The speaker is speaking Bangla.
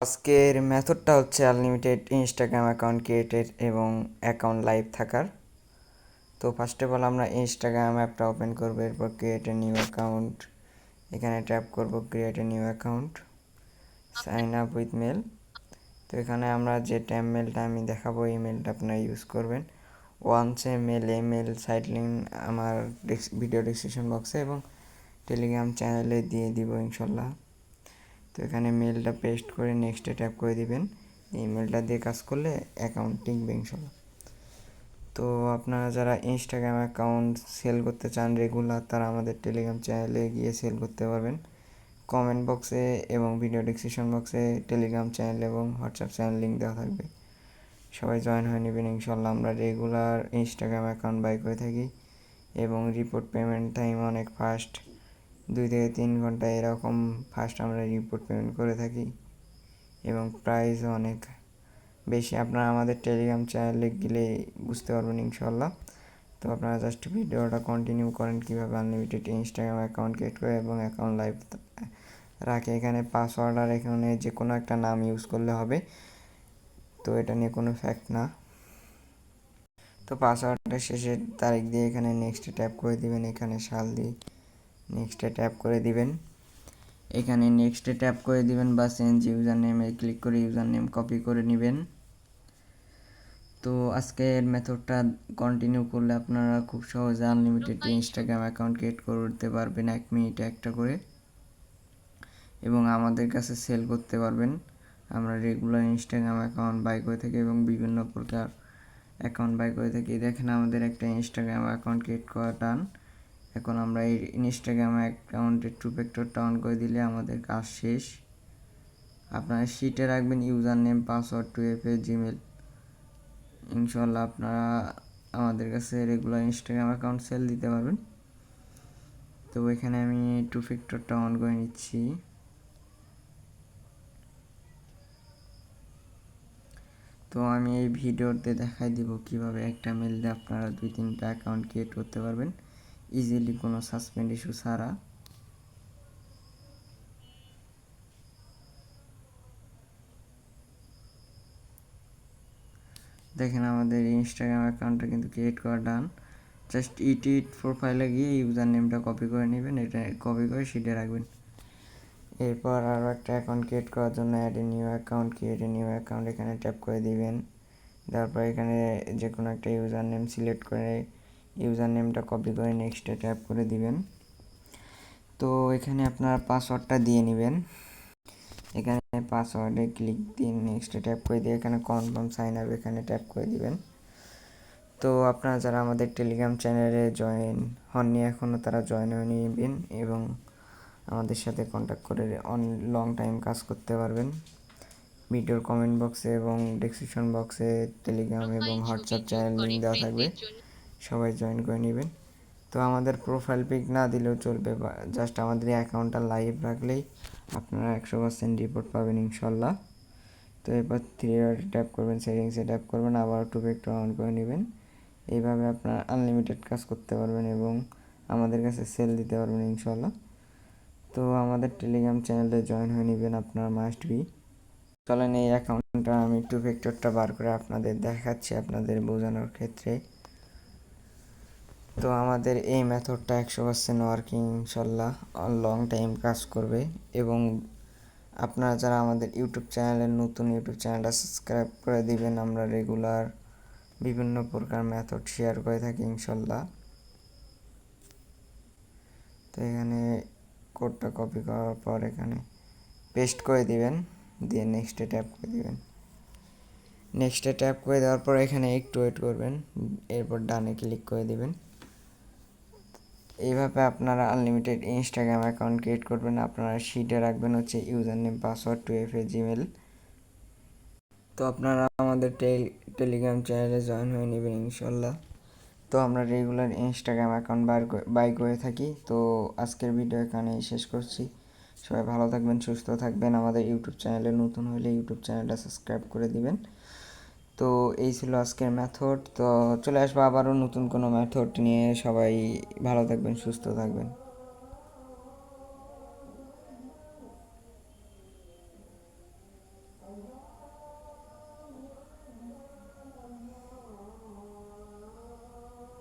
আজকের মেথডটা হচ্ছে আনলিমিটেড ইনস্টাগ্রাম অ্যাকাউন্ট ক্রিয়েটেড এবং অ্যাকাউন্ট লাইভ থাকার। তো ফার্স্ট অফ অল আমরা ইনস্টাগ্রাম অ্যাপটা ওপেন করবো, এরপর ক্রিয়েট এ নিউ অ্যাকাউন্ট, এখানে ট্যাপ করব create a new account, sign up with mail. তো এখানে আমরা যে মেলটা আমি দেখাবো এই মেলটা আপনারা ইউজ করবেন। ওয়ান্সে মেল সাইট লিঙ্ক আমার ভিডিও ডিসক্রিপশন বক্সে এবং টেলিগ্রাম চ্যানেলে দিয়ে দিব ইনশাল্লাহ। তো এখানে মেলটা পেস্ট করে নেক্সটে ট্যাপ করে দিবেন। এই মেলটা দিয়ে কাজ করলে অ্যাকাউন্ট টিকবে ইনশাল্লাহ। তো আপনারা যারা ইনস্টাগ্রাম অ্যাকাউন্ট সেল করতে চান রেগুলার, তারা আমাদের টেলিগ্রাম চ্যানেলে গিয়ে সেল করতে পারবেন। কমেন্ট বক্সে এবং ভিডিও ডিসক্রিপশন বক্সে টেলিগ্রাম চ্যানেল এবং হোয়াটসঅ্যাপ চ্যানেল লিঙ্ক দেওয়া থাকবে, সবাই জয়েন হয়ে নেবেন ইনশাল্লাহ। আমরা রেগুলার ইনস্টাগ্রাম অ্যাকাউন্ট বাই করে থাকি এবং রিপোর্ট পেমেন্ট টাইম অনেক ফাস্ট, 2 থেকে 3 ঘন্টা এরকম ফাস্ট আমরা রিপোর্ট পেমেন্ট করে থাকি এবং প্রাইসও অনেক বেশি। আপনারা আমাদের টেলিগ্রাম চ্যানেলে গেলে বুঝতে পারবেন ইনশাল্লাহ। তো আপনারা জাস্ট ভিডিওটা কন্টিনিউ করেন কীভাবে আনলিমিটেড ইনস্টাগ্রাম অ্যাকাউন্ট ক্রিয়েট করে এবং অ্যাকাউন্ট লাইভ রাখে। এখানে পাসওয়ার্ড আর এখানে যে কোনো একটা নাম ইউজ করলে হবে, তো এটা নিয়ে কোনো ফ্যাক্ট না। তো পাসওয়ার্ডটা শেষের তারিখ দিয়ে এখানে নেক্সটে ট্যাপ করে দিবেন, এখানে সাল দিয়ে নেক্সটে ট্যাপ করে দিবেন, এখানে নেক্সটে ট্যাপ করে দিবেন বা চেঞ্জ ইউজার নেমে ক্লিক করে ইউজার নেম কপি করে নেবেন। তো আজকের মেথডটা কন্টিনিউ করলে আপনারা খুব সহজে আনলিমিটেড ইনস্টাগ্রাম অ্যাকাউন্ট ক্রিয়েট করতে পারবেন 1 মিনিটে একটা করে এবং আমাদের কাছে সেল করতে পারবেন। আমরা রেগুলার ইনস্টাগ্রাম অ্যাকাউন্ট বাই করে থাকি এবং বিভিন্ন প্রকার অ্যাকাউন্ট বাই করে থাকি। দেখেন আমাদের একটা ইনস্টাগ্রাম অ্যাকাউন্ট ক্রিয়েট করা টান। এখন আমরা এই ইনস্টাগ্রাম অ্যাকাউন্টের টু ফ্যাক্টরটা অন করে দিলে আমাদের কাজ শেষ। আপনারা শিটে রাখবেন user name, password, 2FA, Gmail. ইনশাল্লাহ আপনারা আমাদের কাছে রেগুলার ইনস্টাগ্রাম অ্যাকাউন্ট সেল দিতে পারবেন। তো এখানে আমি টু ফ্যাক্টরটা অন করে নিচ্ছি। তো আমি এই ভিডিওতে দেখাই দিব কিভাবে একটা মেল দিয়ে আপনারা 2-3টা অ্যাকাউন্ট ক্রিয়েট করতে পারবেন ইজিলি, কোনো সাসপেন্ড ইস্যু ছাড়া। দেখেন আমাদের ইনস্টাগ্রাম অ্যাকাউন্টটা কিন্তু ক্রিয়েট করা ডান। জাস্ট ইট প্রোফাইলে গিয়ে ইউজার নেমটা কপি করে নেবেন, এটা কপি করে শিটে রাখবেন। এরপর আরও একটা অ্যাকাউন্ট ক্রিয়েট করার জন্য add a new account, create a new account এখানে ট্যাপ করে দিবেন। তারপর এখানে যে কোনো একটা ইউজার নেম সিলেক্ট করে ইউজার নেমটা কপি করে নেক্সটে ট্যাপ করে দিবেন। তো এখানে আপনার পাসওয়ার্ডটা দিয়ে নেবেন, এখানে পাসওয়ার্ডে ক্লিক দিয়ে নেক্সটে ট্যাপ করে দিয়ে এখানে কনফার্ম সাইন আপ এখানে ট্যাপ করে দিবেন। তো আপনারা যারা আমাদের টেলিগ্রাম চ্যানেলে জয়েন হননি এখনও, তারা জয়েন হয়ে নেবেন এবং আমাদের সাথে কন্ট্যাক্ট করে লং টাইম কাজ করতে পারবেন। ভিডিওর কমেন্ট বক্সে এবং ডেসক্রিপশন বক্সে টেলিগ্রাম এবং হোয়াটসঅ্যাপ চ্যানেল লিঙ্ক দেওয়া থাকবে, সবাই জয়েন করে নেবেন। তো আমাদের প্রোফাইল পিক না দিলেও চলবে, জাস্ট আমাদের অ্যাকাউন্টটা লাইভ রাখলেই আপনারা 100% রিপোর্ট পাবেন ইনশাল্লাহ। তো এরপর 3 ট্যাপ করবেন, সেটিংসে ট্যাপ করবেন, আবার টু ফ্যাক্টর অন করে নেবেন। এইভাবে আপনারা আনলিমিটেড কাজ করতে পারবেন এবং আমাদের কাছে সেল দিতে পারবেন ইনশাল্লাহ। তো আমাদের টেলিগ্রাম চ্যানেলে জয়েন হয়ে নেবেন আপনার মাস্ট বি। চলেন এই অ্যাকাউন্টটা আমি টু ফ্যাক্টরটা বার করে আপনাদের দেখাচ্ছি আপনাদের বোঝানোর ক্ষেত্রে। তো আমাদের এই মেথডটা 100% ওয়ার্কিং ইনশাল্লাহ, লং টাইম কাজ করবে এবং আপনারা যারা আমাদের ইউটিউব চ্যানেলের নতুন, ইউটিউব চ্যানেলটা সাবস্ক্রাইব করে দিবেন। আমরা রেগুলার বিভিন্ন প্রকার মেথড শেয়ার করে থাকি ইনশাল্লাহ। তো এখানে কোডটা কপি করার পর এখানে পেস্ট করে দিবেন, দিয়ে নেক্সটে ট্যাপ করে দিবেন। নেক্সটে ট্যাপ করে দেওয়ার পর এখানে একটু ওয়েট করবেন, এরপর ডানে ক্লিক করে দিবেন। এইভাবে আপনারা আনলিমিটেড ইনস্টাগ্রাম অ্যাকাউন্ট ক্রিয়েট করবেন। আপনারা শিটে রাখবেন হচ্ছে user name, password, 2FA, Gmail. তো আপনারা আমাদের টেলিগ্রাম চ্যানেলে জয়েন হয়ে নেবেন ইনশাল্লাহ। তো আমরা রেগুলার ইনস্টাগ্রাম অ্যাকাউন্ট বাই করে থাকি। তো আজকের ভিডিও এখানেই শেষ করছি। সবাই ভালো থাকবেন, সুস্থ থাকবেন। আমাদের ইউটিউব চ্যানেলে নতুন হলে ইউটিউব চ্যানেলটা সাবস্ক্রাইব করে দিবেন। তো এই ছিল আজকের মেথড। তো চলে আসবো আবারও নতুন কোনো মেথড নিয়ে। সবাই ভালো থাকবেন, সুস্থ থাকবেন।